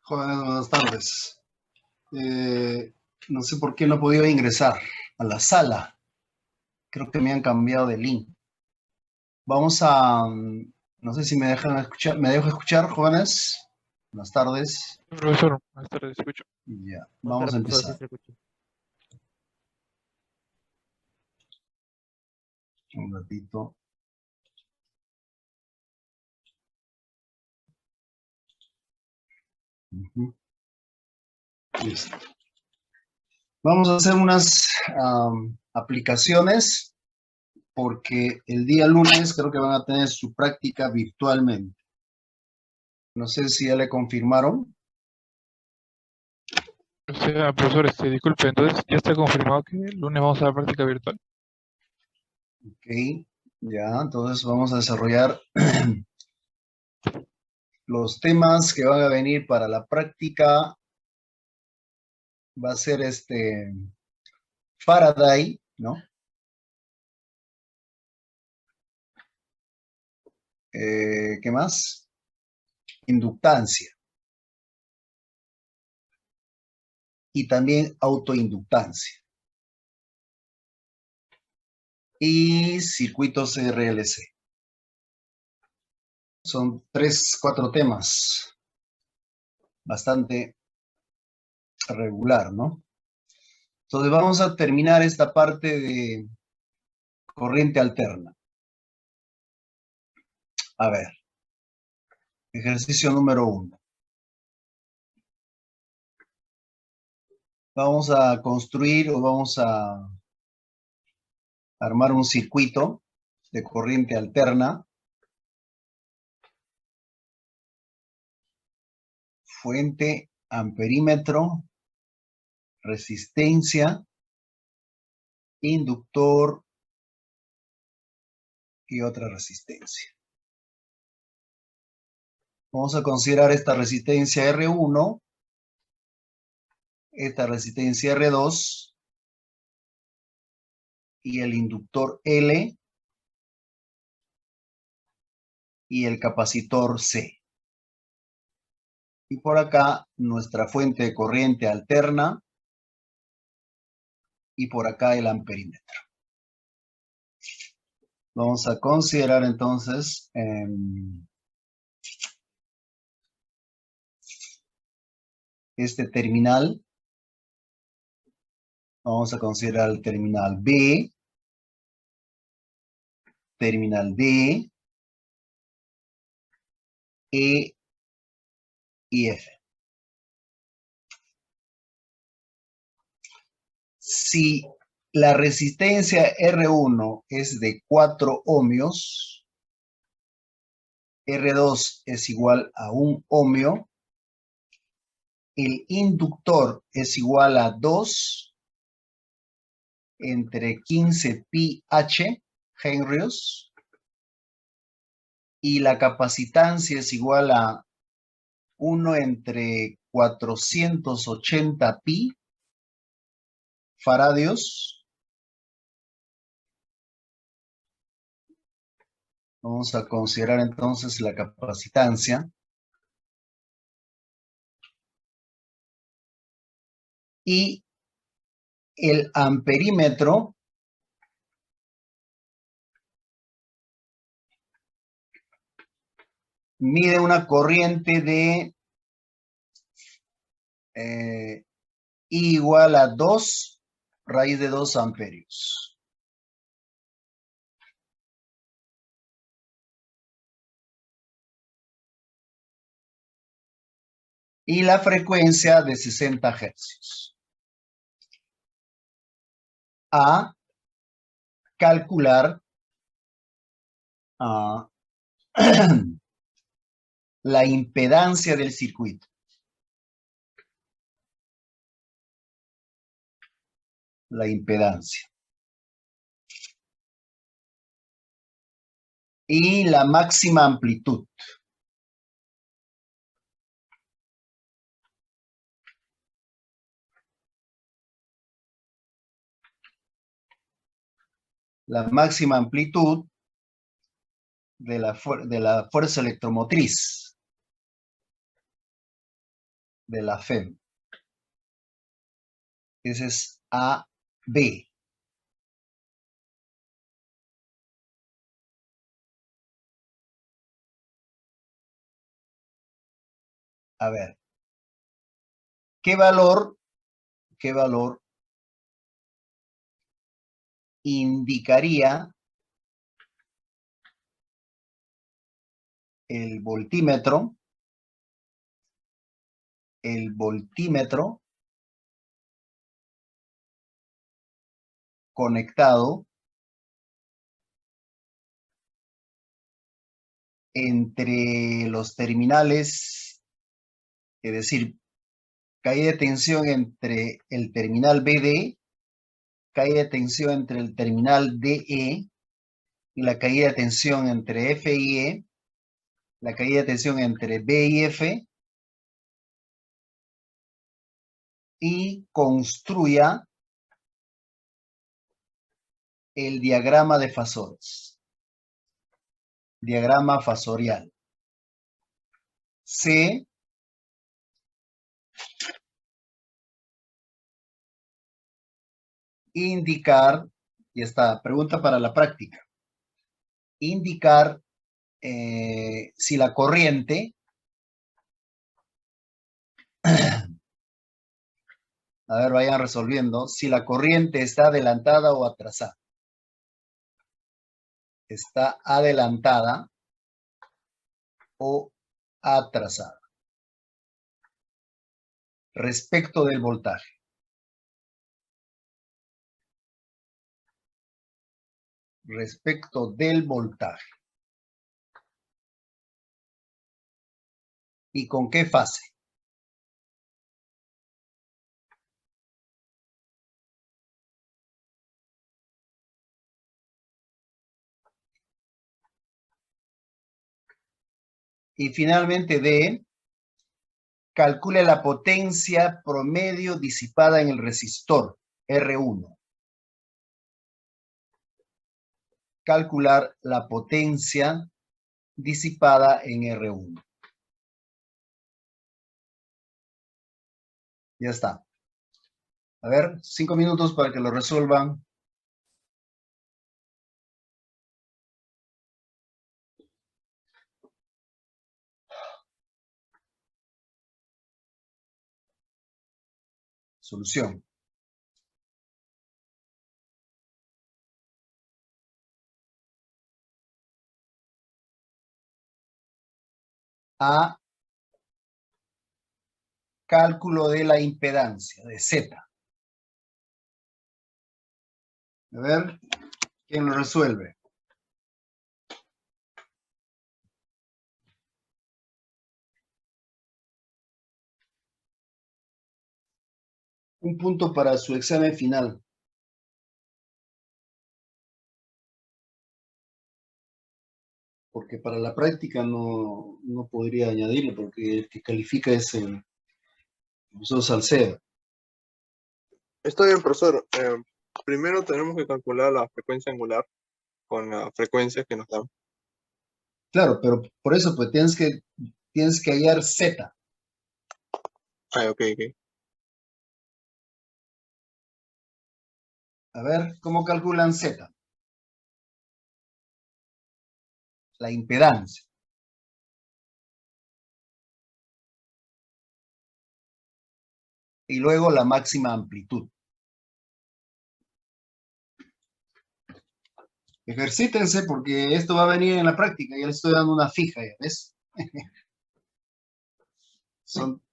Jóvenes, buenas tardes. No sé por qué no he podido ingresar a la sala. Creo que me han cambiado de link. Vamos a... No sé si me dejan escuchar. ¿Me dejo escuchar, jóvenes? Buenas tardes. Profesor, buenas tardes, escucho. Ya, Buenas vamos a tardes, profesor, sí empezar. se escucha. Un ratito. Ujú. Listo. Vamos a hacer unas aplicaciones porque el día lunes creo que van a tener su práctica virtualmente. No sé si ya le confirmaron. O sea, profesor, disculpe, entonces ya está confirmado que el lunes vamos a la práctica virtual. Ok, ya, entonces vamos a desarrollar los temas que van a venir para la práctica. Va a ser Faraday, ¿no? ¿Qué más? Inductancia y también autoinductancia y circuitos RLC. Son 4 temas, bastante regular, ¿no? Entonces vamos a terminar esta parte de corriente alterna. A ver, ejercicio número 1. Vamos a construir o vamos a armar un circuito de corriente alterna, fuente, amperímetro, resistencia, inductor y otra resistencia. Vamos a considerar esta resistencia R1, esta resistencia R2 y el inductor L y el capacitor C. Y por acá nuestra fuente de corriente alterna y por acá el amperímetro. Vamos a considerar entonces este terminal. Vamos a considerar el terminal B, terminal D, E y F. Si la resistencia R1 es de 4 ohmios, R2 es igual a 1 ohmio, el inductor es igual a 2 entre 15 pi h henrios y la capacitancia es igual a 1 entre 480 pi faradios. Vamos a considerar entonces la capacitancia. Y el amperímetro mide una corriente de I igual a 2 raíz de 2 amperios. Y la frecuencia de 60 hercios. A calcular la impedancia del circuito. La impedancia. Y la máxima amplitud. La máxima amplitud de la fuerza electromotriz. de la FEM. Ese es AB. A ver, ¿qué valor indicaría el voltímetro conectado entre los terminales, es decir, caída de tensión entre el terminal BD, caída de tensión entre el terminal DE, y la caída de tensión entre F y E, la caída de tensión entre B y F, y construya el diagrama de fasores, diagrama fasorial. C, indicar, y esta pregunta para la práctica, indicar si la corriente, a ver, vayan resolviendo, si la corriente está adelantada o atrasada. Está adelantada o atrasada respecto del voltaje. Respecto del voltaje. ¿Y con qué fase? Y finalmente D, calcule la potencia promedio disipada en el resistor, R1. Calcular la potencia disipada en R1. Ya está. A ver, 5 minutos para que lo resuelvan. Solución. A, cálculo de la impedancia, de Z. A ver, ¿quién lo resuelve? Un punto para su examen final. Porque para la práctica no podría añadirle, porque el que califica es el profesor Salcedo. Está bien, profesor. Primero tenemos que calcular la frecuencia angular con la frecuencia que nos dan. Claro, pero por eso pues tienes que hallar Z. Ah, ok, ok. A ver, ¿cómo calculan Z? La impedancia. Y luego la máxima amplitud. Ejercítense porque esto va a venir en la práctica. Ya les estoy dando una fija, ¿ya ves? Son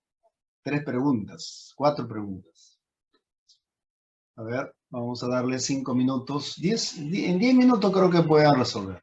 3 preguntas, 4 preguntas. A ver, vamos a darle 5 minutos. En 10 minutos creo que puedan resolver.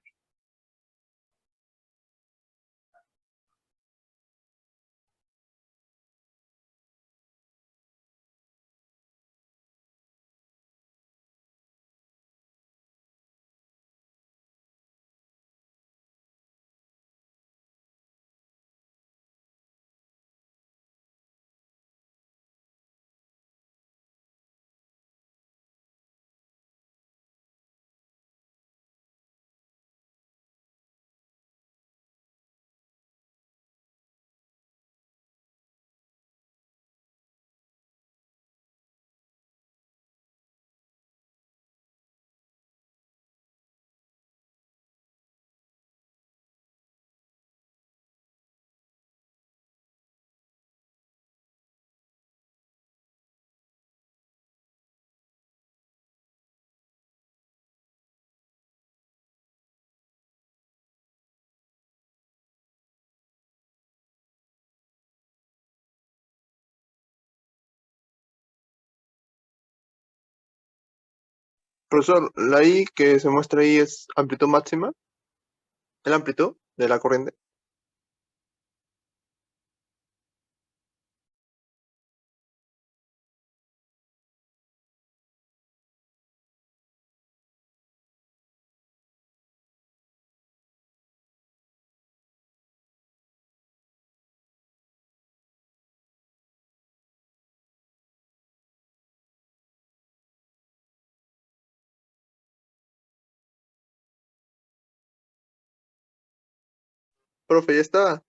Profesor, la I que se muestra ahí es amplitud máxima, ¿es la amplitud de la corriente? Profe, ya está.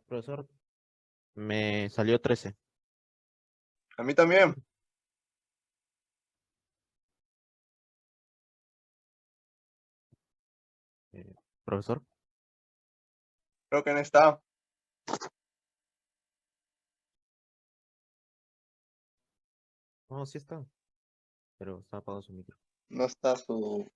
Profesor, me salió 13. A mí también. Profesor, Creo que no está. no, sí está, pero está apagado su micro. No está su...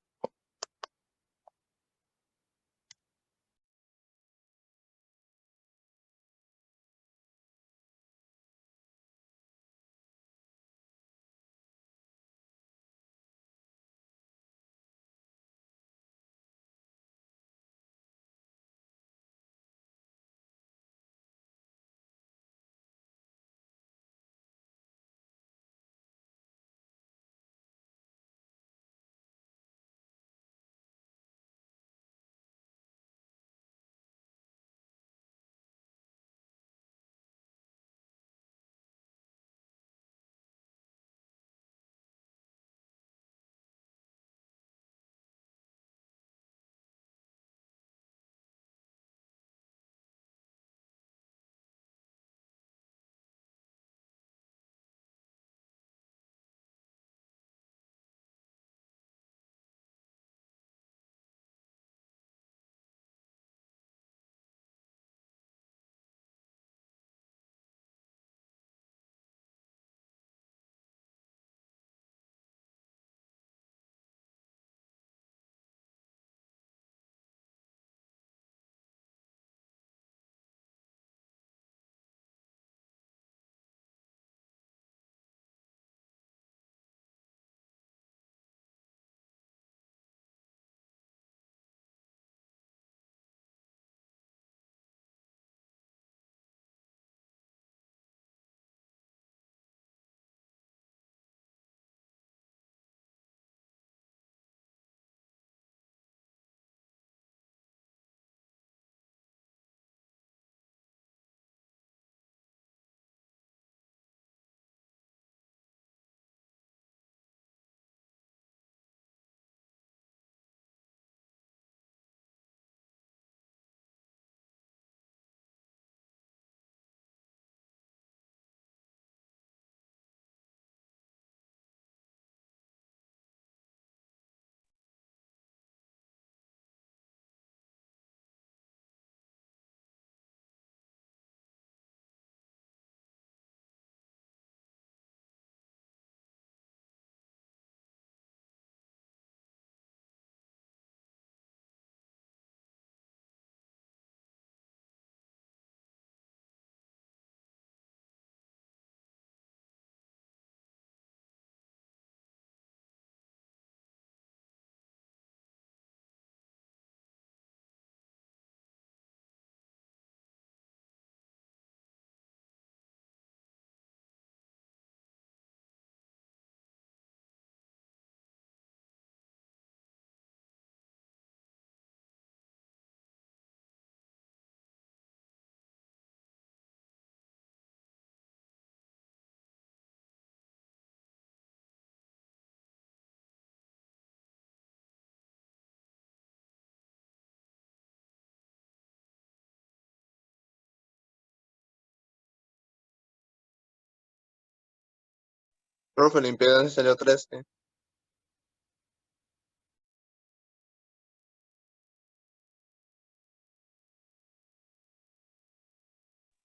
Profe, la impedancia salió 13.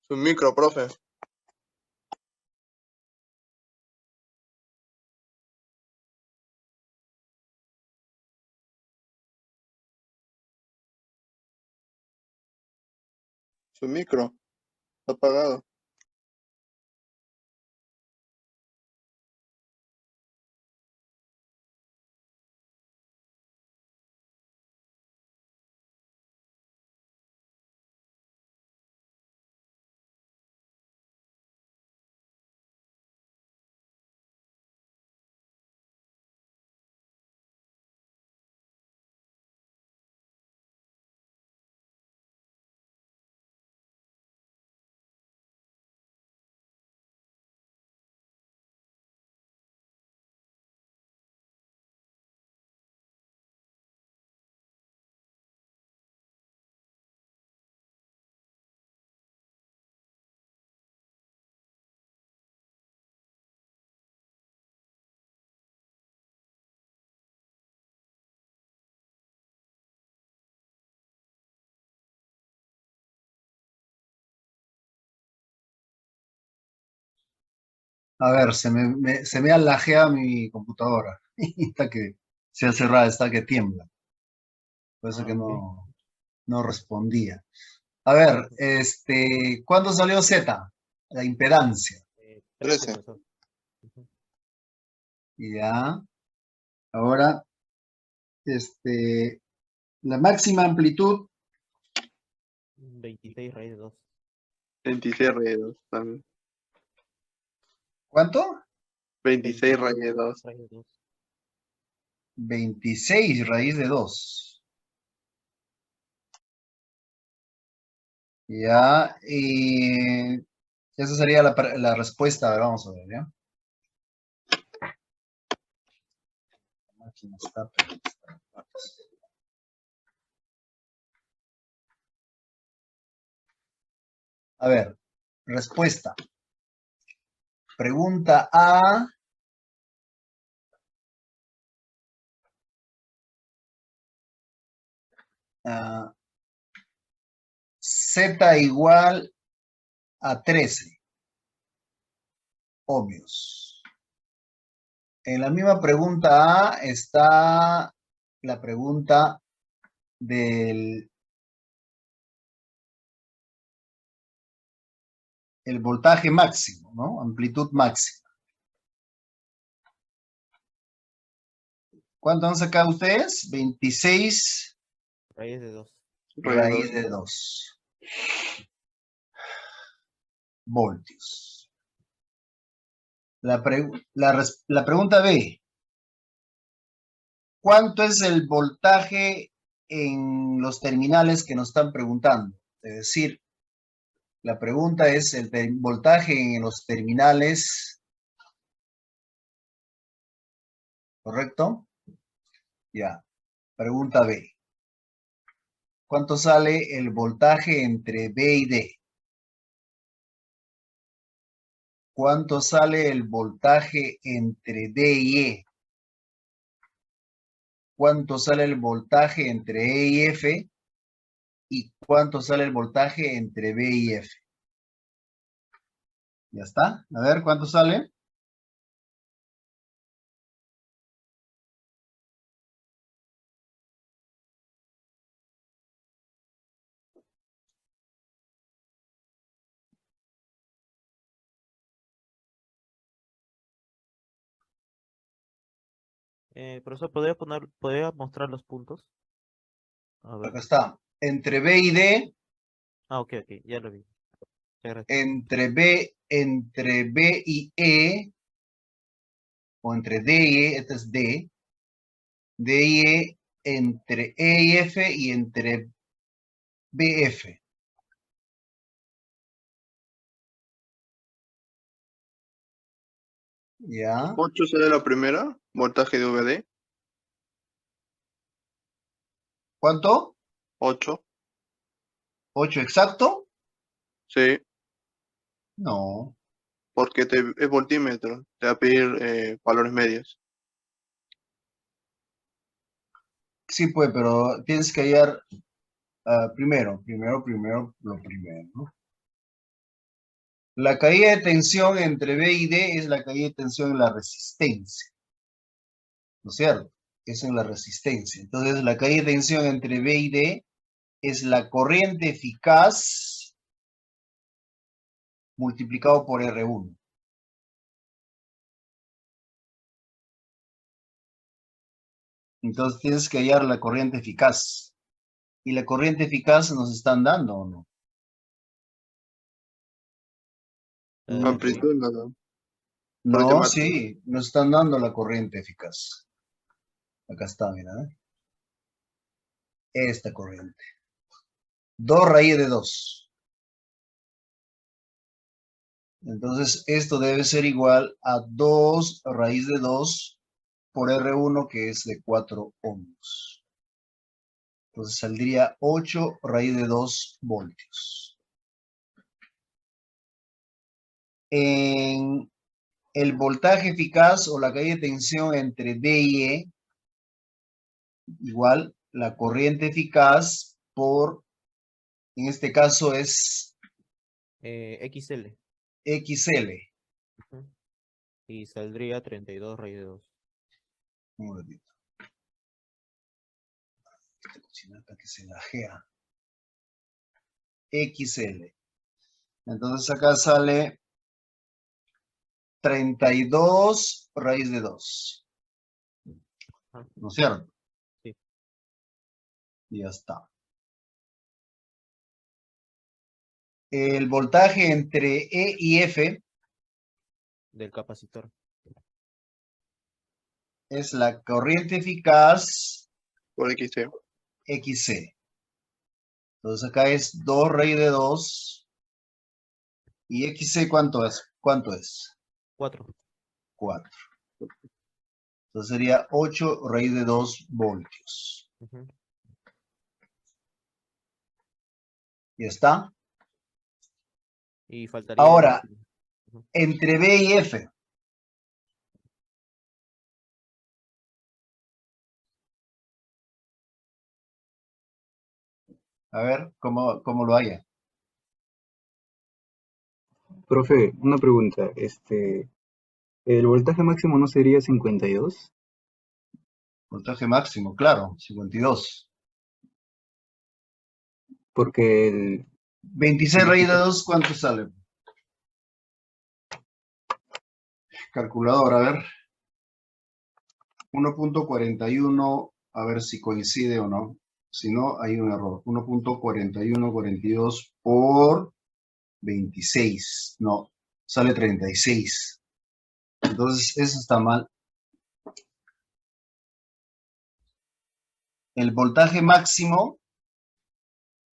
Su micro, profe. Su micro. Está apagado. A ver, se me ha lajeado mi computadora. Está que se ha cerrado, está que tiembla. Por eso que Ok. no respondía. A ver, ¿cuándo salió Z? La impedancia. 13, 13. profesor. Ujú. Ya. Ahora, la máxima amplitud, 26 raíz de 2. 26 raíz de 2 también. ¿cuánto? 26 raíz de 2. Raíz de 2. 26 raíz de 2. Ya. Y esa sería la respuesta. A ver, vamos a ver, ¿ya? La máquina está, pero está. A ver, respuesta. Pregunta A. Z igual a 13 ohmios. En la misma pregunta A está la pregunta del el voltaje máximo, ¿no? Amplitud máxima. ¿Cuánto han sacado ustedes? 26 Raíz de 2. raíz de 2 voltios. La pregunta B. ¿Cuánto es el voltaje en los terminales que nos están preguntando? Es decir, la pregunta es el voltaje en los terminales, ¿correcto? Ya. Pregunta B. ¿Cuánto sale el voltaje entre B y D? ¿Cuánto sale el voltaje entre D y E? ¿Cuánto sale el voltaje entre E y F? ¿Y cuánto sale el voltaje entre B y F? Ya está. A ver, ¿cuánto sale? Profesor, ¿podría mostrar los puntos? A ver. Acá está. Entre B y D, Ok, ya lo vi. Muchas gracias. entre B y E, o entre D y E, este es D y E, entre E y F y entre BF. ¿Ya? 8 sería la primera, voltaje de VD. ¿Cuánto? 8. ¿8 exacto? Sí, No. porque es voltímetro. Te va a pedir valores medios. Sí, pues, pero tienes que hallar primero, lo primero, ¿no? La caída de tensión entre B y D es la caída de tensión en la resistencia, ¿no es cierto? Es en la resistencia. Entonces, la caída de tensión entre B y D es la corriente eficaz multiplicado por R1. Entonces, tienes que hallar la corriente eficaz. ¿Y la corriente eficaz nos están dando o no? Amplitud, Sí. no. No, sí, nos están dando la corriente eficaz. Acá está, mira, ¿eh? Esta corriente. 2 raíz de 2. Entonces, esto debe ser igual a 2 raíz de 2 por R1, que es de 4 ohmios. Entonces, saldría 8 raíz de 2 voltios. En el voltaje eficaz o la caída de tensión entre D y E, igual la corriente eficaz por, en este caso es XL. XL. Ujú. Y saldría 32 raíz de 2. Un momentito. Esta cochinata que se lajea. XL. Entonces acá sale 32 raíz de 2. Ah, ¿No es cierto? sí. Y ya está. El voltaje entre E y F Del capacitor. es la corriente eficaz Por XC. XC. Entonces acá es 2 raíz de 2. ¿Y XC cuánto es? ¿Cuánto es? 4. 4. Entonces sería 8 raíz de 2 voltios. Ujú. ¿Ya está? Y faltaría el Ahora, último. Ujú. entre B y F. A ver, ¿cómo lo haya? Profe, una pregunta. ¿El voltaje máximo no sería 52? Voltaje máximo, claro, 52. Porque el 26 raíz de 2, ¿cuánto sale? Calculador, a ver. 1.41, a ver si coincide o no. Si no, hay un error. 1.4142 por 26. No, sale 36. Entonces, eso está mal. El voltaje máximo,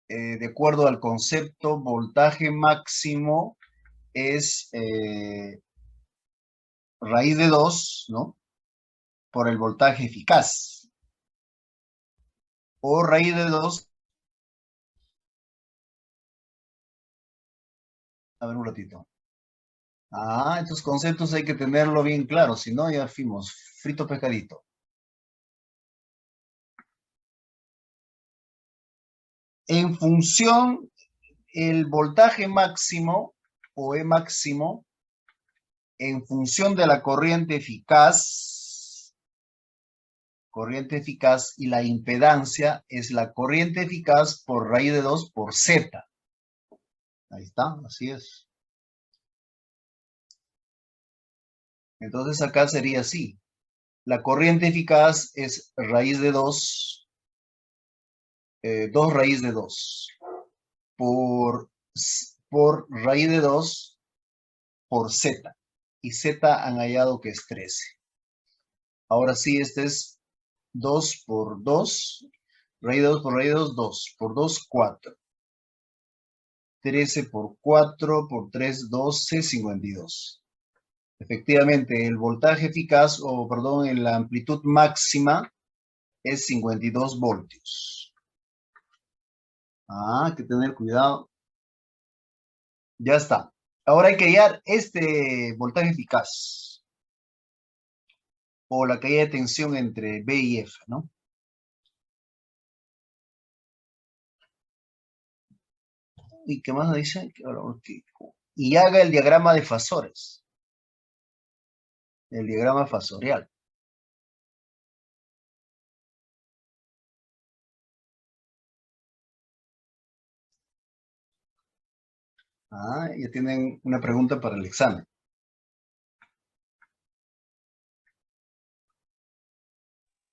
de acuerdo al concepto, voltaje máximo es raíz de 2, ¿no? Por el voltaje eficaz. O raíz de 2. A ver un ratito. Estos conceptos hay que tenerlo bien claro, si no ya fuimos frito pescadito. En función, el voltaje máximo o E máximo, en función de la corriente eficaz y la impedancia es la corriente eficaz por raíz de 2 por Z. Ahí está, así es. Entonces acá sería así. La corriente eficaz es raíz de 2, 2 raíz de 2 por raíz de 2 por Z. Y Z han hallado que es 13. Ahora sí, este es 2 por 2. Raíz de 2 por raíz de 2, 2. Por 2, 4. 13 por 4 por 3, 12, 52. Efectivamente, el voltaje eficaz, o perdón, la amplitud máxima es 52 voltios. Hay que tener cuidado. Ya está. Ahora hay que hallar este voltaje eficaz. O la caída de tensión entre B y F, ¿no? ¿Y qué más dice? Y haga el diagrama de fasores. El diagrama fasorial. Ya tienen una pregunta para el examen.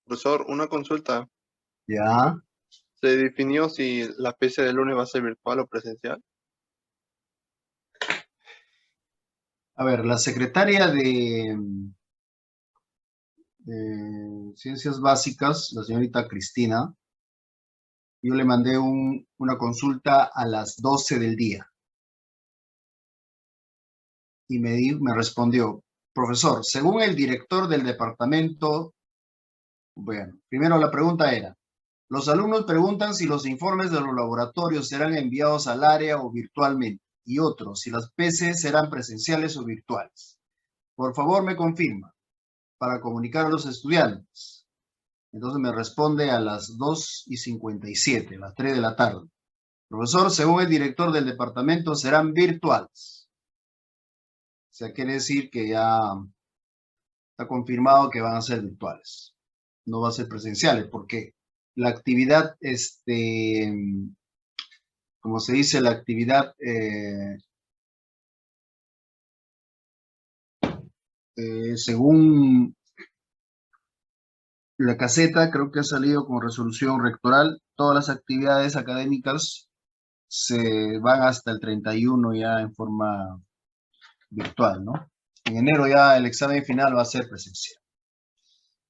Profesor, una consulta. Ya. ¿Se definió si la PC del lunes va a ser virtual o presencial? A ver, la secretaria de Ciencias Básicas, la señorita Cristina, yo le mandé una consulta a las 12 del día. Y me respondió, profesor, según el director del departamento, bueno, primero la pregunta era, los alumnos preguntan si los informes de los laboratorios serán enviados al área o virtualmente, y otros, si las PC serán presenciales o virtuales. Por favor, me confirma, para comunicar a los estudiantes. Entonces me responde a las 2:57, las 3 de la tarde. Profesor, según el director del departamento, serán virtuales. O sea, quiere decir que ya Está confirmado que van a ser virtuales. No va a ser presenciales, porque la actividad, como se dice, la actividad según la caseta, creo que ha salido con resolución rectoral, todas las actividades académicas se van hasta el 31 ya en forma virtual, ¿no? En enero ya el examen final va a ser presencial.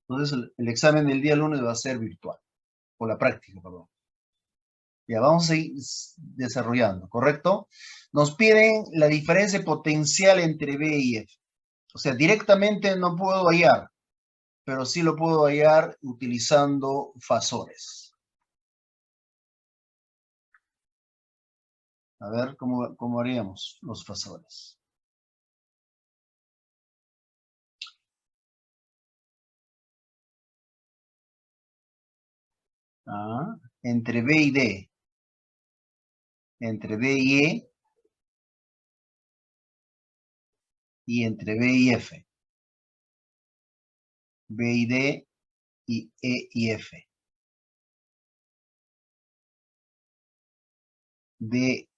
Entonces el examen del día lunes va a ser virtual, o la práctica, perdón. Ya vamos a ir desarrollando, ¿correcto? Nos piden la diferencia potencial entre B y F. O sea, directamente no puedo hallar, pero sí lo puedo hallar utilizando fasores. A ver cómo haríamos los fasores. Entre B y D. Entre B y E. Y entre B y F. B y D y E y F. D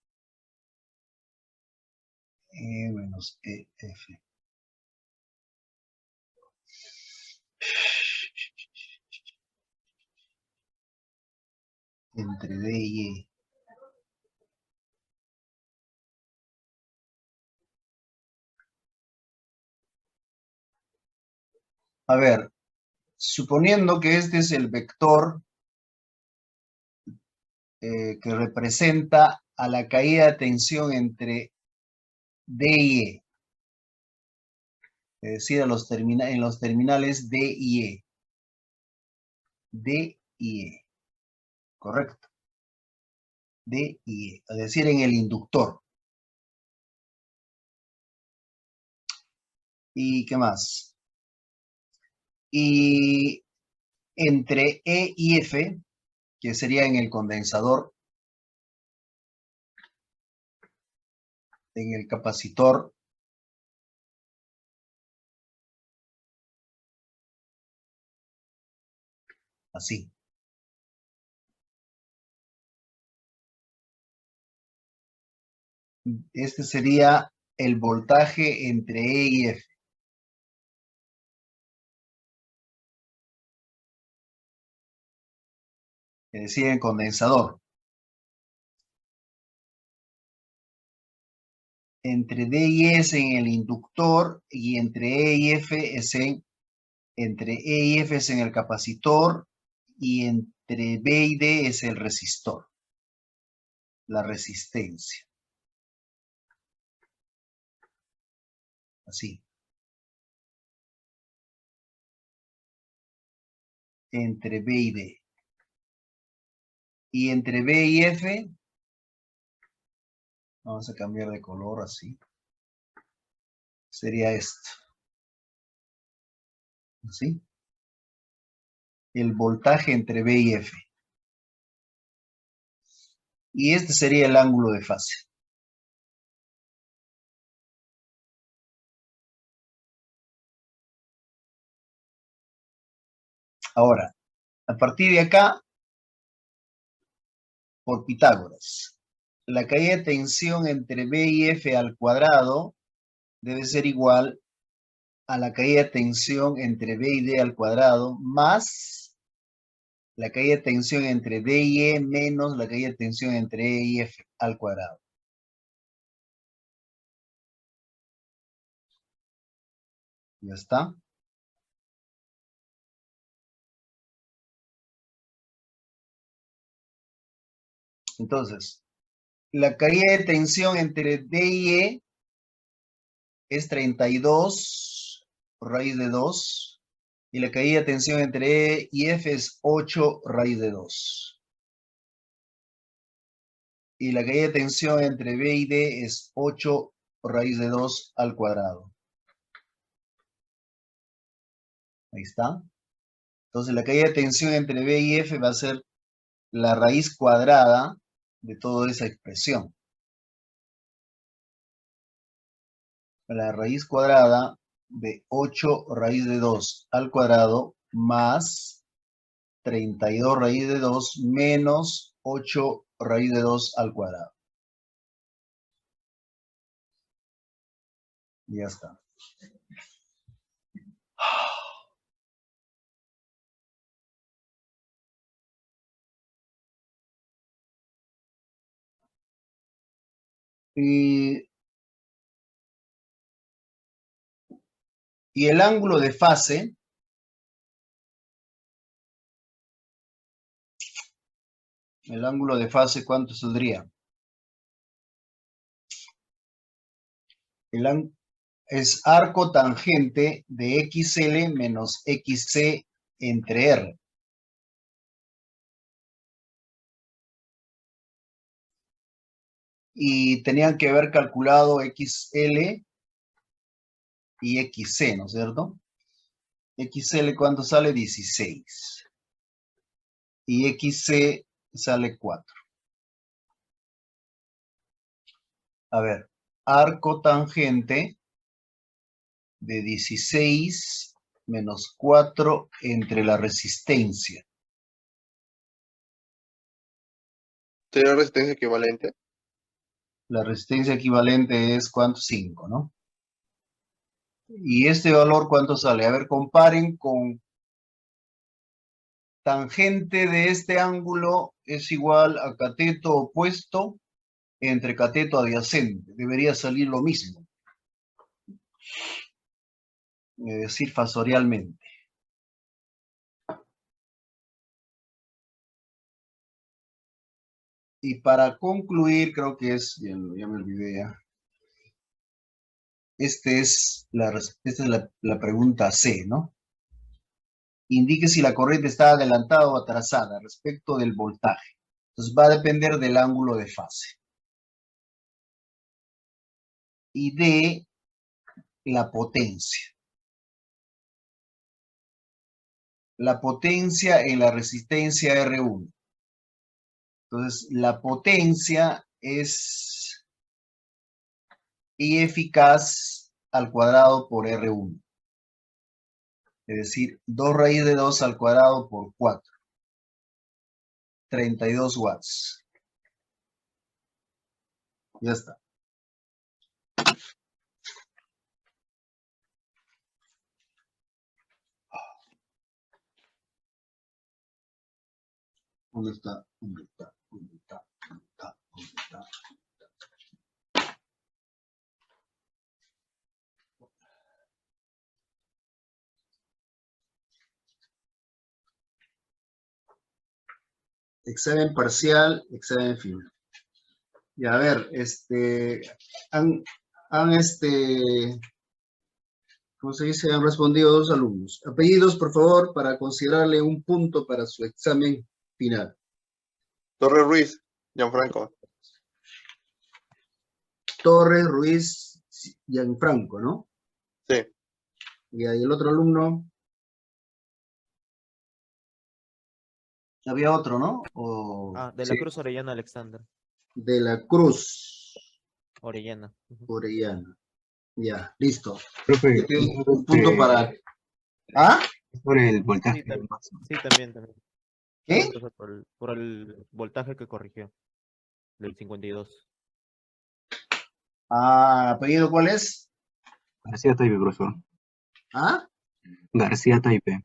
menos E, F. Entre D y E. A ver, suponiendo que este es el vector que representa a la caída de tensión entre D y E. Es decir, en los terminales D y E. D y E. Correcto. D y E. Es decir, en el inductor. ¿Y qué más? Y entre E y F, que sería en el condensador, en el capacitor, así. Este sería el voltaje entre E y F. Es decir, en condensador. Entre D y E es en el inductor y entre E y F es entre E y F es en el capacitor y entre B y D es el resistor, la resistencia. Así. Entre B y D. Y entre B y F, vamos a cambiar de color así. Sería esto. ¿Sí? El voltaje entre B y F. Y este sería el ángulo de fase. Ahora, a partir de acá, por Pitágoras, la caída de tensión entre B y F al cuadrado debe ser igual a la caída de tensión entre B y D al cuadrado más la caída de tensión entre D y E menos la caída de tensión entre E y F al cuadrado. ¿Ya está? Entonces, la caída de tensión entre D y E es 32 raíz de 2 y la caída de tensión entre E y F es 8 raíz de 2. Y la caída de tensión entre B y D es 8 raíz de 2 al cuadrado. Ahí está. Entonces la caída de tensión entre B y F va a ser la raíz cuadrada de toda esa expresión. La raíz cuadrada de 8 raíz de 2 al cuadrado más 32 raíz de 2 menos 8 raíz de 2 al cuadrado. Ya está. Y el ángulo de fase, ¿cuánto saldría? Es arco tangente de XL menos XC entre R. Y tenían que haber calculado XL y XC, ¿no es cierto? XL, ¿cuánto sale? 16. Y XC sale 4. A ver, arco tangente de 16 menos 4 entre la resistencia. ¿Sería resistencia equivalente? La resistencia equivalente es, ¿cuánto? 5, ¿no? Y este valor, ¿cuánto sale? A ver, comparen con tangente de este ángulo es igual a cateto opuesto entre cateto adyacente. Debería salir lo mismo. Es decir, fasorialmente. Y para concluir, creo que es, ya me olvidé ya. Esta es la pregunta C, ¿no? Indique si la corriente está adelantada o atrasada respecto del voltaje. Entonces va a depender del ángulo de fase. Y de la potencia. La potencia en la resistencia R1. Entonces, la potencia es I eficaz al cuadrado por R1. Es decir, 2 raíz de 2 al cuadrado por 4. 32 watts. Ya está. ¿Dónde está? ¿Dónde está? ¿Dónde está? ¿Dónde está? ¿Dónde está? Examen parcial, examen final. Y a ver, han ¿cómo se dice? Han respondido 2 alumnos. Apellidos, por favor, para considerarle un punto para su examen final. Torre Ruiz, Gianfranco. Torres, Ruiz, Gianfranco, ¿no? Sí. Y ahí el otro alumno. Había otro, ¿no? De la Cruz Orellana Alexander. De la Cruz Orellana. Orellana. Ya, listo. Profe, Yo tengo un punto para... ¿Ah? por el voltaje Sí, también. máximo. Sí, también. ¿Qué? También, profesor, por el voltaje que corrigió. Del 52. Ah, ¿apellido cuál es? García Taipe, profesor. ¿Ah? García Taipe.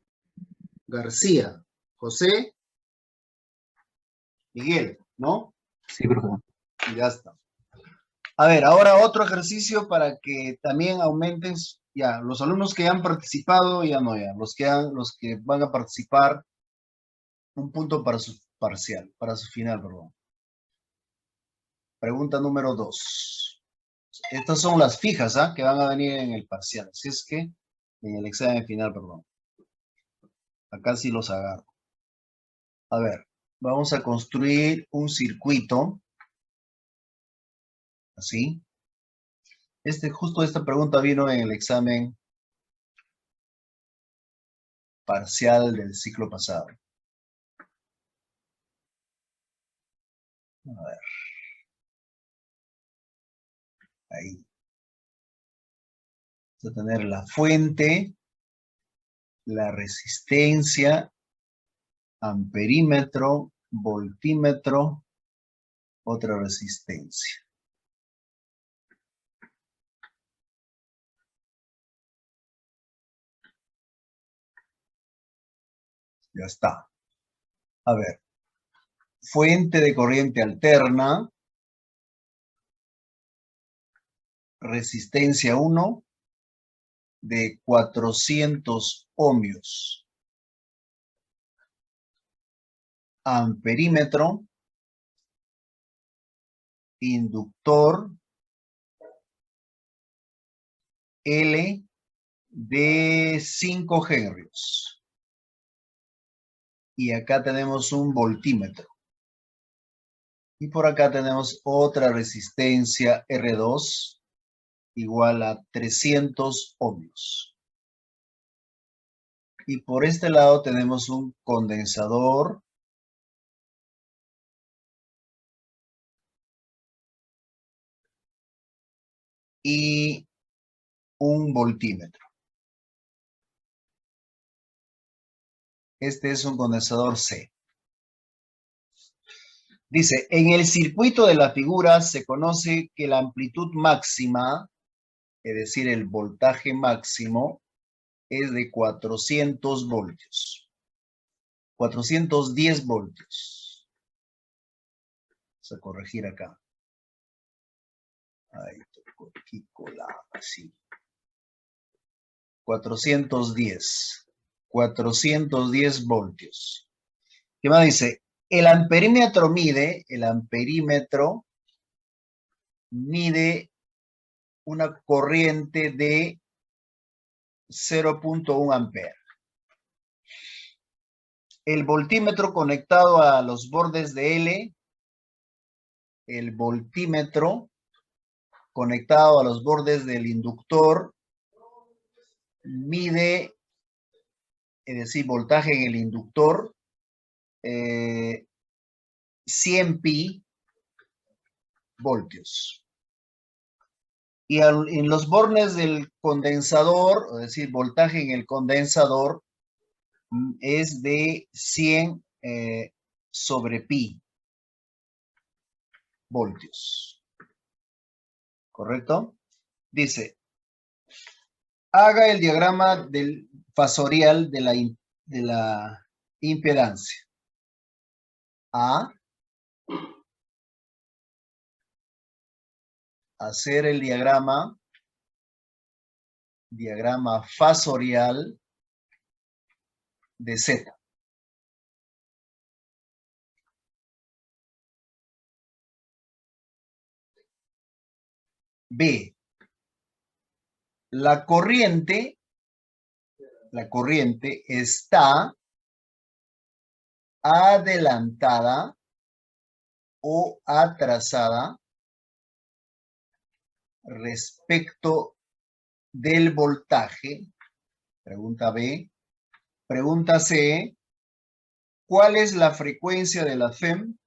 García. José Miguel, ¿no? Sí, profesor. Ya está. A ver, ahora otro ejercicio para que también aumenten, ya, los alumnos que han participado, ya no, ya, los que van a participar, un punto para su parcial, para su final, perdón. Pregunta número 2. Estas son las fijas, ¿ah? Que van a venir en el parcial, así es que, en el examen final, perdón. Acá sí los agarro. A ver, vamos a construir un circuito, así. Justo esta pregunta vino en el examen parcial del ciclo pasado. A ver. Ahí. Vamos a tener la fuente, la resistencia, amperímetro, voltímetro, otra resistencia. Ya está. A ver, fuente de corriente alterna, resistencia 1 de 400 ohmios. Amperímetro, inductor, L de 5 henrios. Y acá tenemos un voltímetro. Y por acá tenemos otra resistencia R2 igual a 300 ohmios. Y por este lado tenemos un condensador y un voltímetro. Este es un condensador C. Dice, en el circuito de la figura se conoce que la amplitud máxima, es decir, el voltaje máximo, es de 400 voltios. 410 voltios. Vamos a corregir acá. Ahí, aquí colado, así. 410. 410 voltios. ¿Qué más dice? El amperímetro mide una corriente de 0.1 ampere. El voltímetro conectado a los bordes de L, el voltímetro conectado a los bordes del inductor, mide, es decir, voltaje en el inductor, 100 pi voltios. Y en los bornes del condensador, es decir, voltaje en el condensador, es de 100 sobre pi voltios. ¿Correcto? Dice, haga el diagrama del fasorial de la impedancia. A. Hacer el diagrama fasorial de Z. B. La corriente está adelantada o atrasada respecto del voltaje. Pregunta B. Pregunta C. ¿Cuál es la frecuencia de la FEM?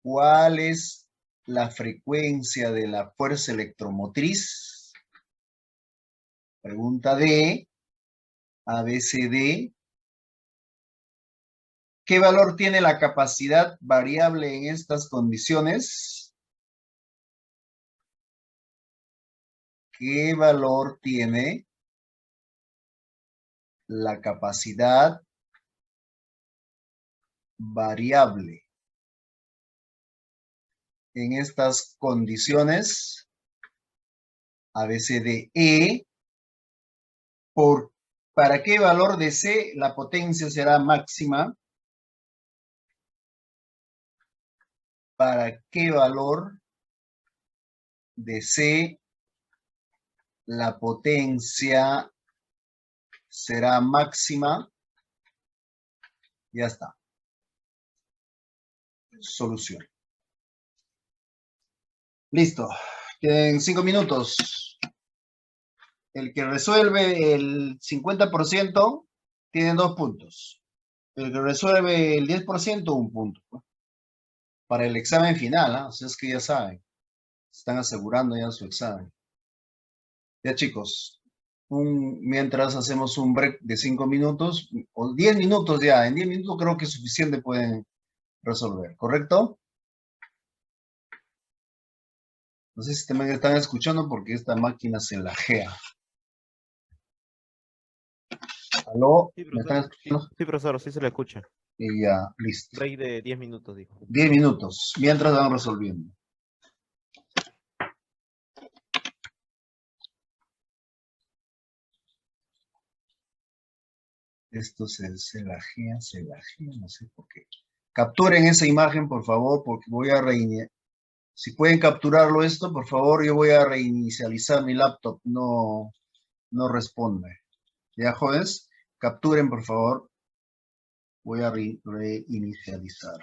¿Cuál es la frecuencia de la fuerza electromotriz? Pregunta D. A, B, C, D. ¿Qué valor tiene la capacidad variable en estas condiciones? ¿Qué valor tiene la capacidad variable en estas condiciones? A, B, C, D, E. ¿Para qué valor de C la potencia será máxima? ¿Para qué valor de C la potencia será máxima? Ya está. Solución. Listo. Quedan 5 minutos. El que resuelve el 50% tiene 2 puntos. El que resuelve el 10%, 1 punto. Para el examen final, ¿eh? O sea, es que ya saben. Están asegurando ya su examen. Ya chicos, mientras hacemos un break de 5 minutos, o 10 minutos ya, en 10 minutos creo que es suficiente pueden resolver, ¿correcto? No sé si también están escuchando porque esta máquina se lajea. ¿Aló? Sí, ¿Me profesor. están escuchando? Sí, profesor, sí se le escucha. Y ya, listo. Break de 10 minutos, dijo. 10 minutos, mientras van resolviendo. Esto se lajea, no sé por qué. Capturen esa imagen, por favor, porque voy a reiniciar. Si pueden capturarlo esto, por favor, yo voy a reinicializar mi laptop. No, no responde. Ya, jóvenes, capturen, por favor. Voy a reinicializar.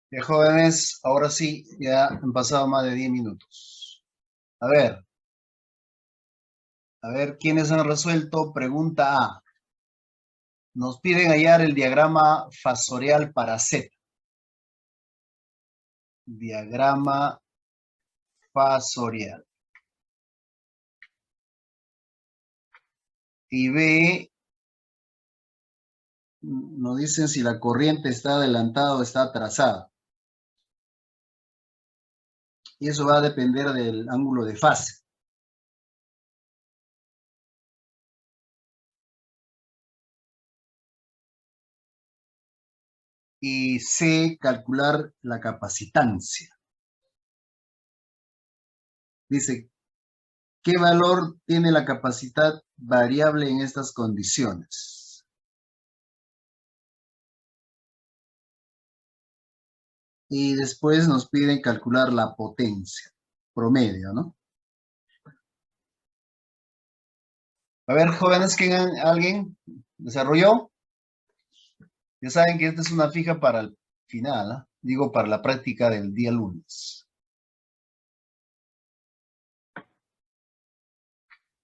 Jóvenes, ahora sí, ya han pasado más de 10 minutos. A ver, ¿quiénes han resuelto? Pregunta A. Nos piden hallar el diagrama fasorial para Z. Diagrama fasorial. Y B, nos dicen si la corriente está adelantada o está atrasada. Y eso va a depender del ángulo de fase. Y C, calcular la capacitancia. Dice, ¿qué valor tiene la capacidad variable en estas condiciones? Y después nos piden calcular la potencia, promedio, ¿no? A ver, jóvenes, ¿alguien desarrolló? Ya saben que esta es una fija para el final, ¿ah? Digo, para la práctica del día lunes.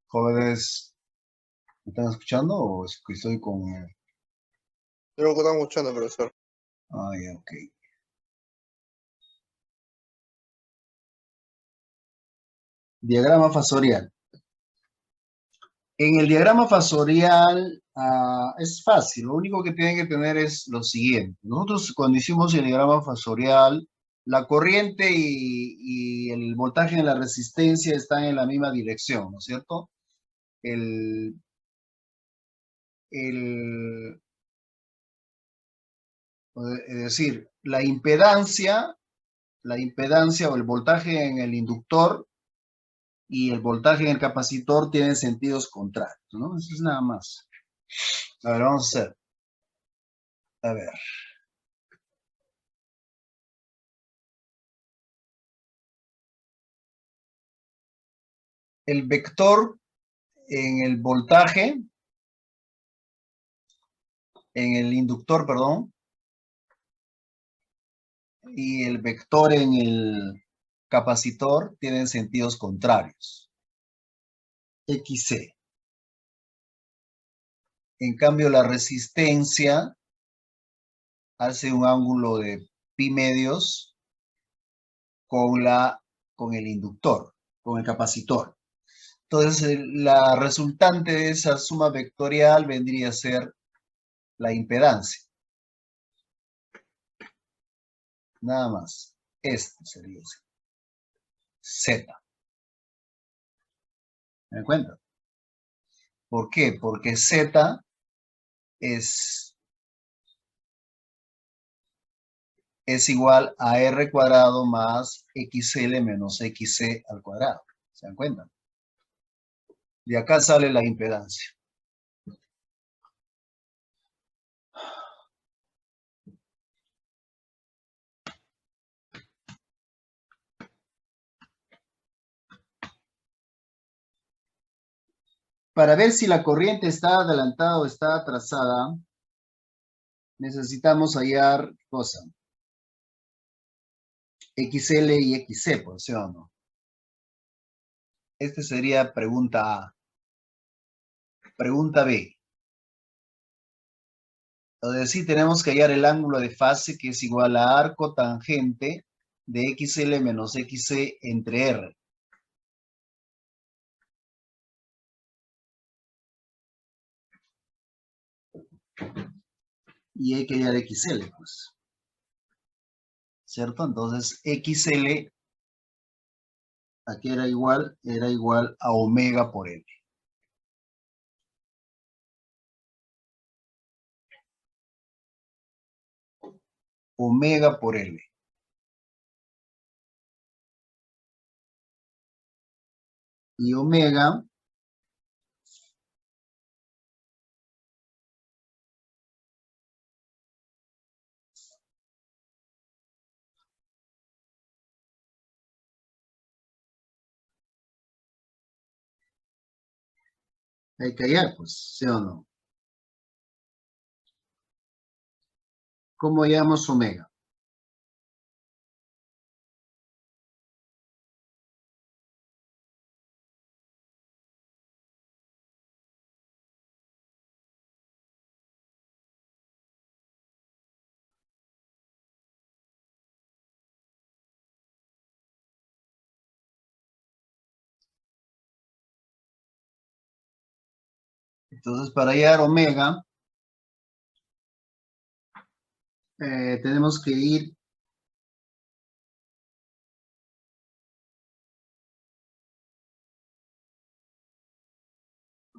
Jóvenes, ¿me están escuchando o es que estoy con...? Yo lo que estamos escuchando, profesor. Ah, ya, ok. Diagrama fasorial. En el diagrama fasorial es fácil, lo único que tienen que tener es lo siguiente. Nosotros cuando hicimos el diagrama fasorial, la corriente y el voltaje de la resistencia están en la misma dirección, ¿no es cierto? Es decir, la impedancia o el voltaje en el inductor y el voltaje en el capacitor tienen sentidos contrarios, ¿no? Eso es nada más. A ver, vamos a hacer. A ver. El vector en el voltaje, en el inductor, perdón, y el vector en el capacitor tienen sentidos contrarios. XC. En cambio, la resistencia hace un ángulo de pi medios con el inductor, con el capacitor. Entonces, la resultante de esa suma vectorial vendría a ser la impedancia. Nada más. Este sería Z. ¿Me dan cuenta? ¿Por qué? Porque Z es igual a R cuadrado más XL menos XC al cuadrado. ¿Se dan cuenta? De acá sale la impedancia. Para ver si la corriente está adelantada o está atrasada, necesitamos hallar, ¿qué cosa? XL y XC, por ¿sí o no? Esta sería pregunta A. Pregunta B. Es decir, tenemos que hallar el ángulo de fase que es igual a arco tangente de XL menos XC entre R. Y hay que hallar XL, pues. ¿Cierto? Entonces, XL aquí era igual a omega por L. Omega por L. Y omega hay que hallar, pues, ¿sí o no? ¿Cómo hallamos omega? Entonces, para hallar omega, tenemos que ir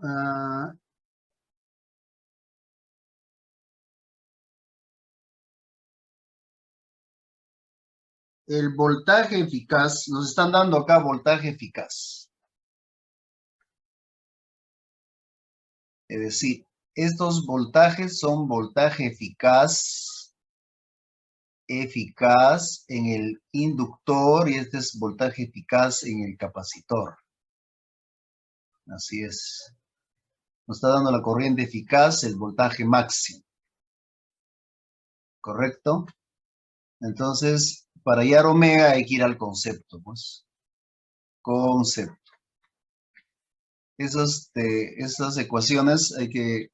a el voltaje eficaz. Nos están dando acá voltaje eficaz. Es decir, estos voltajes son voltaje eficaz en el inductor y este es voltaje eficaz en el capacitor. Así es. Nos está dando la corriente eficaz, el voltaje máximo. ¿Correcto? Entonces, para hallar omega hay que ir al concepto, pues. Concepto. Esas ecuaciones hay que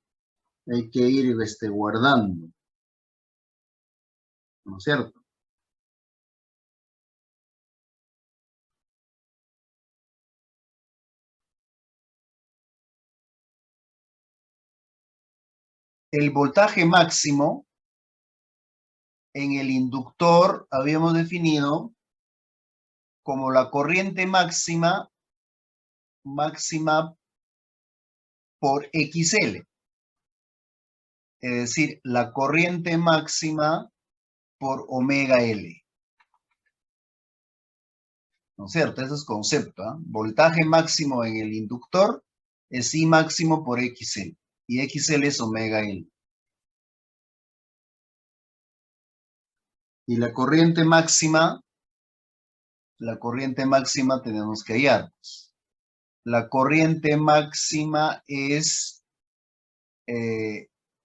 ir guardando. ¿No es cierto? El voltaje máximo en el inductor habíamos definido como la corriente máxima por XL. Es decir, la corriente máxima por omega L. ¿No es cierto? Ese es concepto. ¿Eh? Voltaje máximo en el inductor es I máximo por XL. Y XL es omega L. Y la corriente máxima tenemos que hallar. La corriente máxima es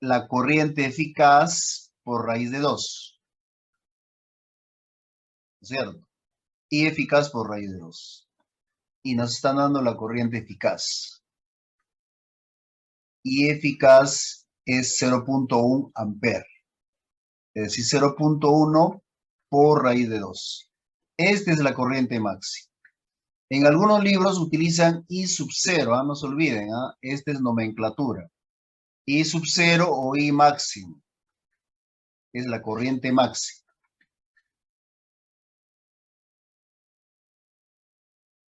la corriente eficaz por raíz de 2. ¿No es cierto? Y eficaz por raíz de 2. Y nos están dando la corriente eficaz. Y eficaz es 0.1 amper. Es decir, 0.1 por raíz de 2. Esta es la corriente máxima. En algunos libros utilizan I sub 0, no se olviden, esta es nomenclatura. I sub 0 o I máximo. Es la corriente máxima.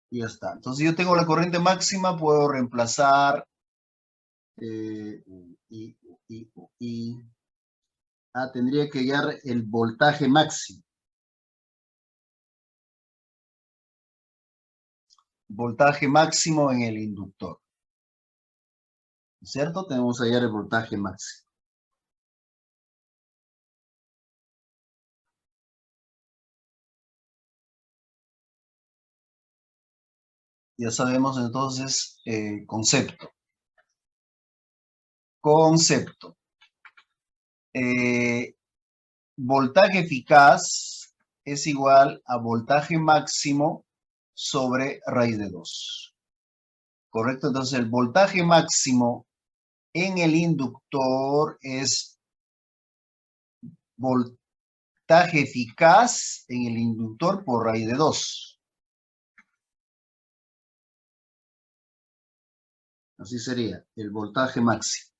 Y ya está. Entonces, yo tengo la corriente máxima, puedo reemplazar tendría que hallar el voltaje máximo. Voltaje máximo en el inductor. ¿Cierto? Tenemos que hallar el voltaje máximo. Ya sabemos entonces concepto. Concepto. Voltaje eficaz es igual a voltaje máximo sobre raíz de 2. ¿Correcto? Entonces el voltaje máximo en el inductor es voltaje eficaz en el inductor por raíz de 2. Así sería el voltaje máximo.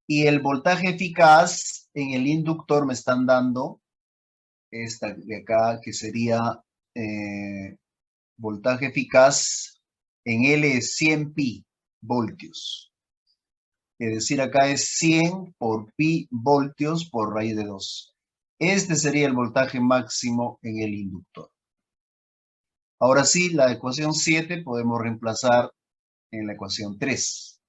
Y el voltaje eficaz en el inductor me están dando esta de acá que sería voltaje eficaz en L es 100 pi voltios. Es decir, acá es 100 por pi voltios por raíz de 2. Este sería el voltaje máximo en el inductor. Ahora sí, la ecuación 7 podemos reemplazar en la ecuación 3.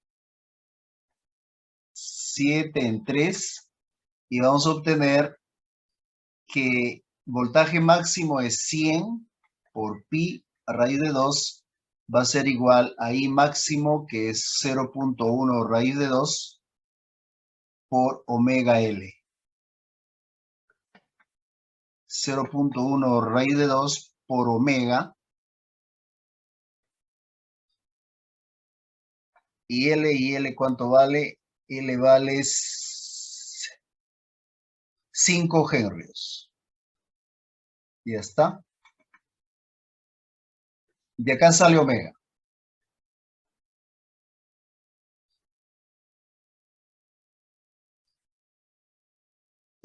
7 en 3 y vamos a obtener que voltaje máximo es 100 por pi a raíz de 2 va a ser igual a I máximo que es 0.1 raíz de 2 por omega L. 0.1 raíz de 2 por omega. Y L, ¿cuánto vale? L vale 5 henrios. Ya está. De acá sale omega.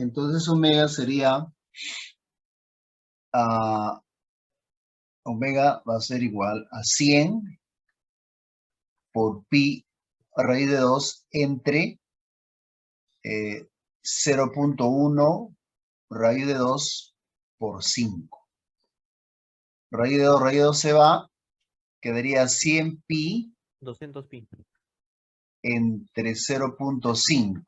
Entonces omega sería, omega va a ser igual a 100 por pi raíz de 2 entre 0.1 raíz de 2 por 5. Raíz de 2 se va, quedaría 100 pi 200 pi. entre 0.5.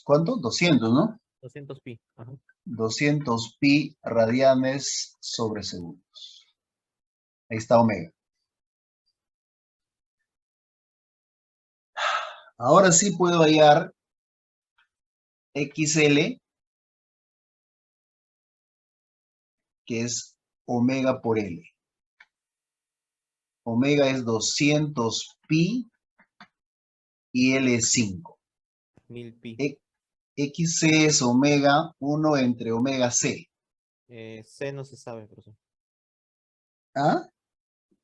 ¿Cuánto? 200, ¿no? 200 pi. Ajá. 200 pi radianes sobre segundos. Ahí está omega. Ahora sí puedo hallar XL, que es omega por L. Omega es 200 pi y L es 5. 1000 pi. XC es omega 1 entre omega C. C no se sabe, profesor. ¿Ah?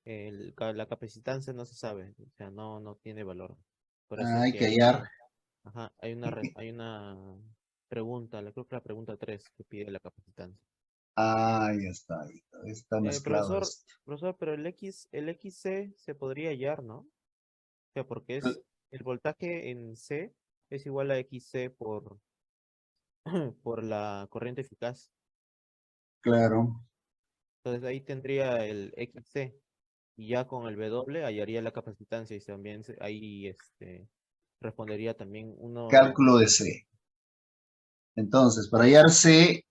La capacitancia no se sabe, o sea, no tiene valor. Por eso es Hay que que hallar. ajá, hay una pregunta, creo que la pregunta 3 que pide la capacitancia. Ya está. Ahí está mezclado Profesor, esto. profesor, pero el XC se podría hallar, ¿no? O sea, porque es el voltaje en C es igual a XC por la corriente eficaz. Claro. Entonces ahí tendría el XC y ya con el W hallaría la capacitancia y también ahí respondería también uno. Cálculo de C. Entonces, para hallar C,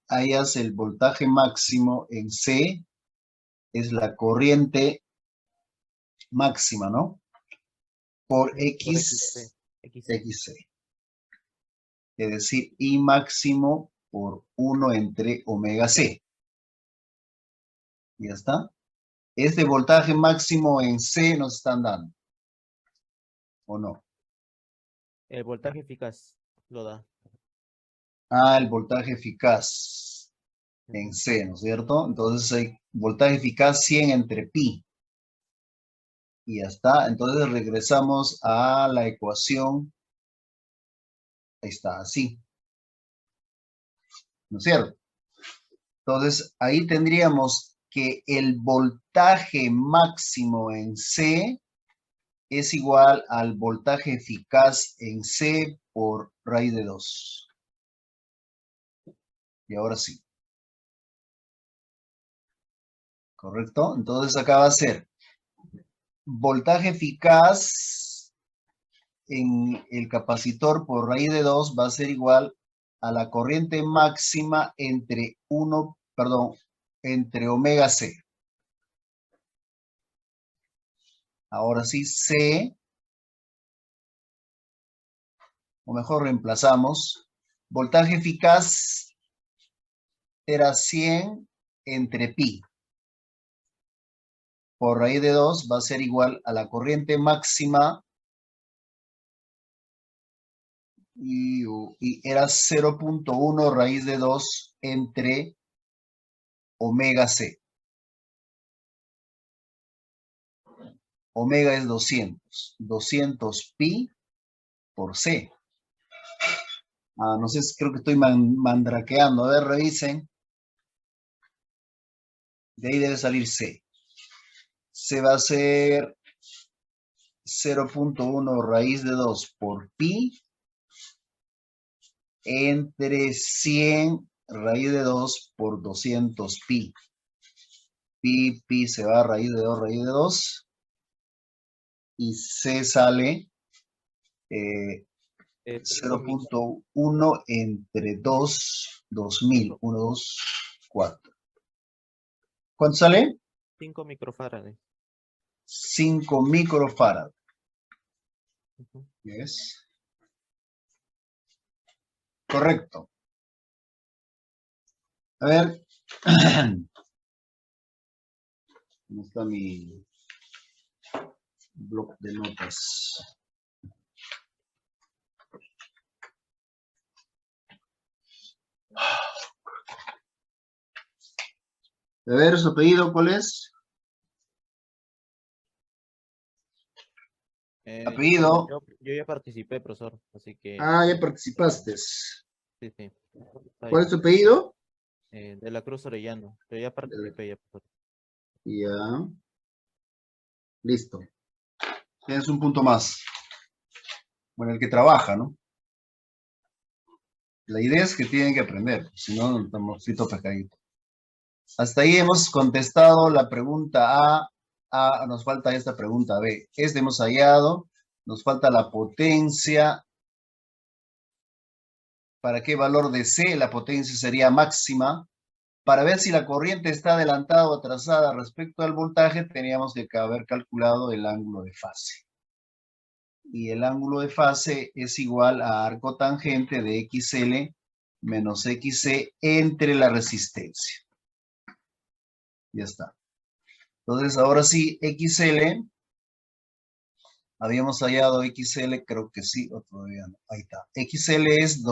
hallas el voltaje máximo en C, es la corriente máxima, ¿no? Por Por XC. XC. Es decir, I máximo por 1 entre omega C. Ya está. Este voltaje máximo en C nos están dando. ¿O no? El voltaje eficaz lo da. El voltaje eficaz en C, ¿no es cierto? Entonces hay voltaje eficaz 100 entre pi. Y ya está. Entonces regresamos a la ecuación. Ahí está, así. ¿No es cierto? Entonces ahí tendríamos que el voltaje máximo en C es igual al voltaje eficaz en C por raíz de 2. Y ahora sí. ¿Correcto? Entonces acá va a ser voltaje eficaz en el capacitor por raíz de 2 va a ser igual a la corriente máxima entre entre omega C. Ahora sí, C, o mejor reemplazamos, voltaje eficaz era 100 entre pi. Por raíz de 2 va a ser igual a la corriente máxima y era 0.1 raíz de 2 entre omega C. Omega es 200. 200 pi por C. No sé, creo que estoy mandrakeando. A ver, revisen. De ahí debe salir C. C va a ser 0.1 raíz de 2 por pi entre 100 raíz de 2 por 200 pi. Pi se va a raíz de 2. Y C sale 0.1 entre 2, 2000. 1, 2, 4. ¿Cuánto sale? 5 microfarads. 5 microfarad. Yes. Correcto. A ver. ¿Cómo está mi bloc de notas? A ver, ¿su apellido cuál es? Apellido. Yo ya participé, profesor, así que Ah, ya participaste. sí, sí. Está ¿Cuál es bien. tu apellido? De la Cruz Orellano. Yo ya participé, ya, profesor. Ya. Listo. Tienes un punto más. Bueno, el que trabaja, ¿no? La idea es que tienen que aprender, si no, no estamos fritos pescaditos. Hasta ahí hemos contestado la pregunta A. Nos falta esta pregunta B. Este hemos hallado. Nos falta la potencia. ¿Para qué valor de C la potencia sería máxima? Para ver si la corriente está adelantada o atrasada respecto al voltaje, teníamos que haber calculado el ángulo de fase. Y el ángulo de fase es igual a arco tangente de XL menos XC entre la resistencia. Ya está. Entonces, ahora sí, XL, habíamos hallado XL, creo que sí, o todavía no. Ahí está. XL es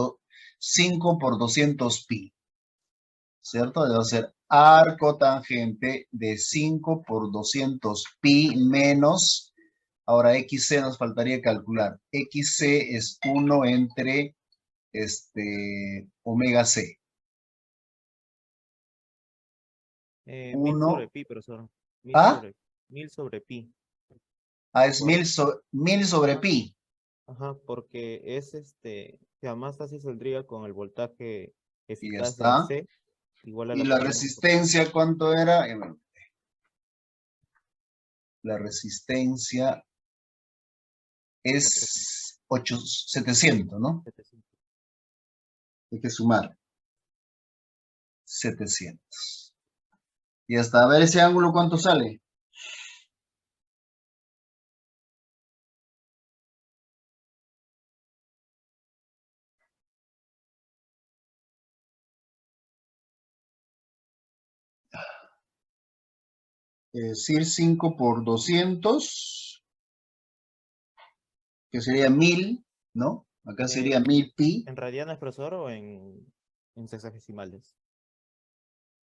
5 por 200 pi, ¿cierto? Debe ser arco tangente de 5 por 200 pi menos, ahora XC nos faltaría calcular. XC es 1 entre omega C. 1000 sobre 1, pi, profesor. 1000 ¿ah? sobre, 1000 sobre pi. Es 1000 sobre pi. Ajá, porque es que además así saldría con el voltaje Y ya eficaz en está. C igual a ¿Y la la corriente. resistencia cuánto era? Bueno, la resistencia es 700, ¿no? 700. Hay que sumar 700. Y hasta a ver ese ángulo cuánto sale. Es decir, 5 por 200, que sería 1000, ¿no? Acá sería 1000 pi ¿En radianes, profesor, o en sexagesimales?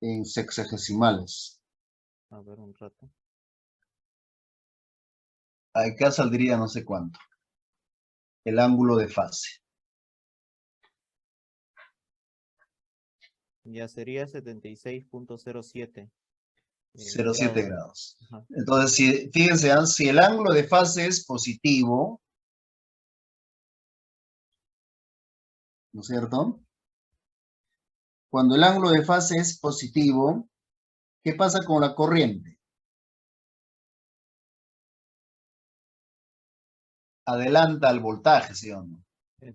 en sexagesimales. A ver, un rato. Acá saldría no sé cuánto. El ángulo de fase. Ya sería 76.07 0,7 grados. grados. Ajá. Entonces, fíjense, si el ángulo de fase es positivo, ¿no es cierto? Cuando el ángulo de fase es positivo, ¿qué pasa con la corriente? Adelanta al voltaje, ¿sí o no?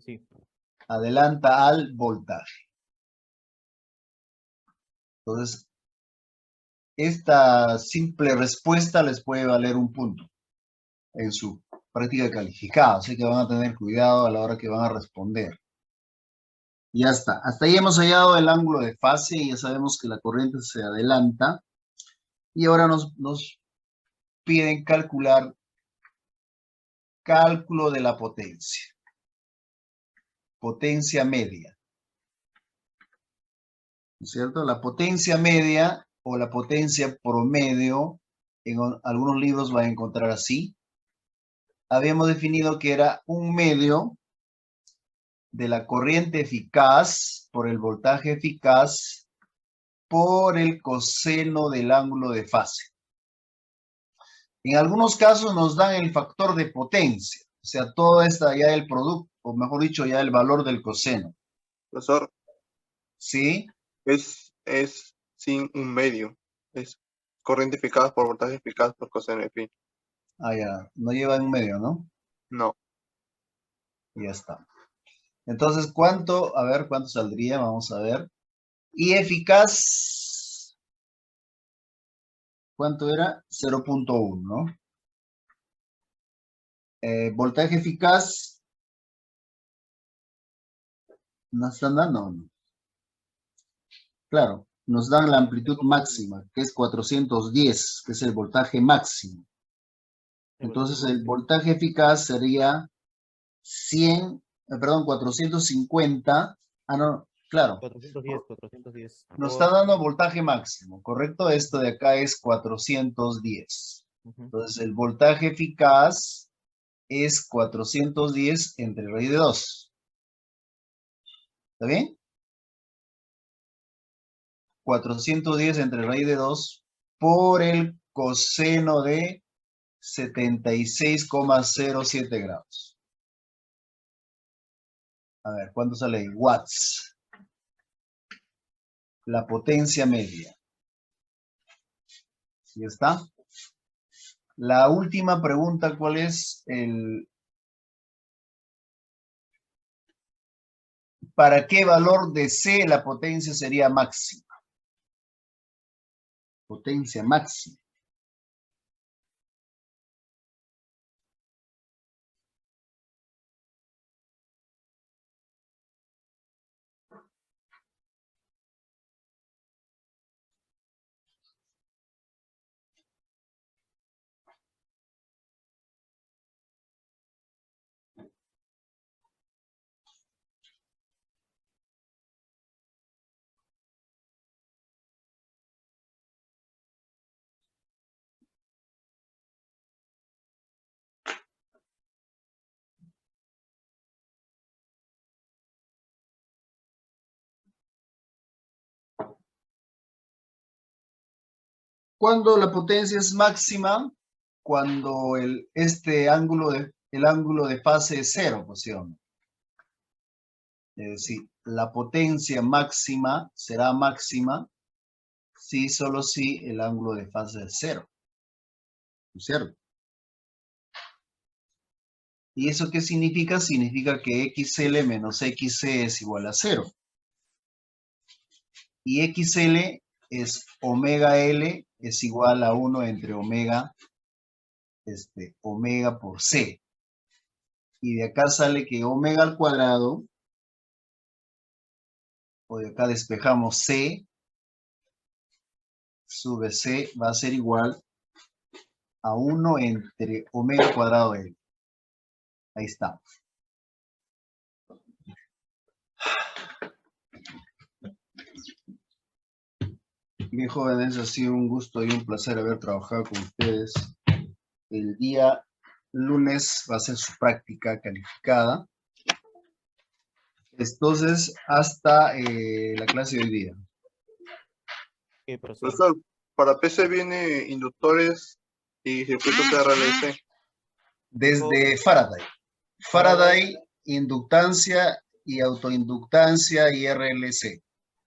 Sí. Adelanta al voltaje. Entonces, esta simple respuesta les puede valer un punto en su práctica calificada, así que van a tener cuidado a la hora que van a responder. Ya está. Hasta ahí hemos hallado el ángulo de fase y ya sabemos que la corriente se adelanta. Y ahora nos piden calcular cálculo de la potencia. Potencia media. ¿No es cierto? La potencia media o la potencia promedio, en algunos libros va a encontrar así. Habíamos definido que era un medio de la corriente eficaz por el voltaje eficaz por el coseno del ángulo de fase. En algunos casos nos dan el factor de potencia, o sea, todo está ya el producto, o mejor dicho, ya el valor del coseno. Profesor, ¿Sí? es sin un medio. Es corriente eficaz por voltaje eficaz por coseno de pi. Ah, ya, no lleva en medio, ¿no? No. Ya está. Entonces, ¿cuánto? A ver, ¿cuánto saldría? Vamos a ver. Y eficaz, ¿cuánto era? 0.1, ¿no? Voltaje eficaz, ¿nos están dando? No. Claro, nos dan la amplitud máxima, que es 410, que es el voltaje máximo. Entonces, el voltaje eficaz sería 450. Ah, no, claro. 410. Nos está dando voltaje máximo, ¿correcto? Esto de acá es 410. Ujú. Entonces, el voltaje eficaz es 410 entre raíz de 2. ¿Está bien? 410 entre raíz de 2 por el coseno de 76,07 grados. A ver, ¿cuánto sale ahí? Watts. La potencia media. ¿Ya está? La última pregunta, ¿cuál es ¿para qué valor de C la potencia sería máxima? Potencia máxima. Cuando la potencia es máxima, cuando el ángulo de fase es 0, pues sí o no. Es decir, la potencia máxima será máxima si solo si el ángulo de fase es 0. ¿No es cierto? ¿Y eso qué significa? Significa que XL menos XC es igual a 0. Y XL es omega L es igual a 1 entre omega por C. Y de acá sale que omega al cuadrado, o de acá despejamos C, sube C, va a ser igual a 1 entre omega al cuadrado de L. Ahí está. Bien, jóvenes, ha sido un gusto y un placer haber trabajado con ustedes. El día lunes va a ser su práctica calificada. Entonces, hasta la clase de hoy día. Ok, profesor. Profesor, para PC viene inductores y circuitos RLC. Desde Faraday. Faraday, inductancia y autoinductancia y RLC.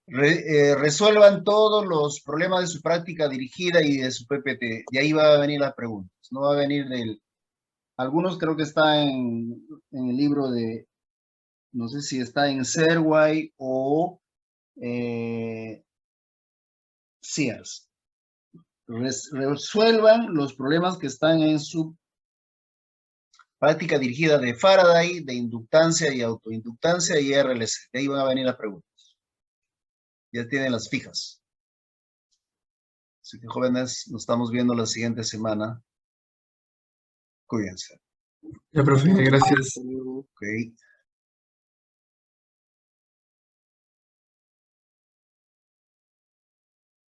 Resuelvan todos los problemas de su práctica dirigida y de su PPT. Y ahí va a venir las preguntas. No va a venir del... Algunos creo que está en el libro de... No sé si está en Serway o Sears. Resuelvan los problemas que están en su práctica dirigida de Faraday, de inductancia y autoinductancia y RLC. De ahí van a venir las preguntas. Ya tienen las fijas. Así que, jóvenes, nos estamos viendo la siguiente semana. Cuídense. Ya, profe, gracias. Ok.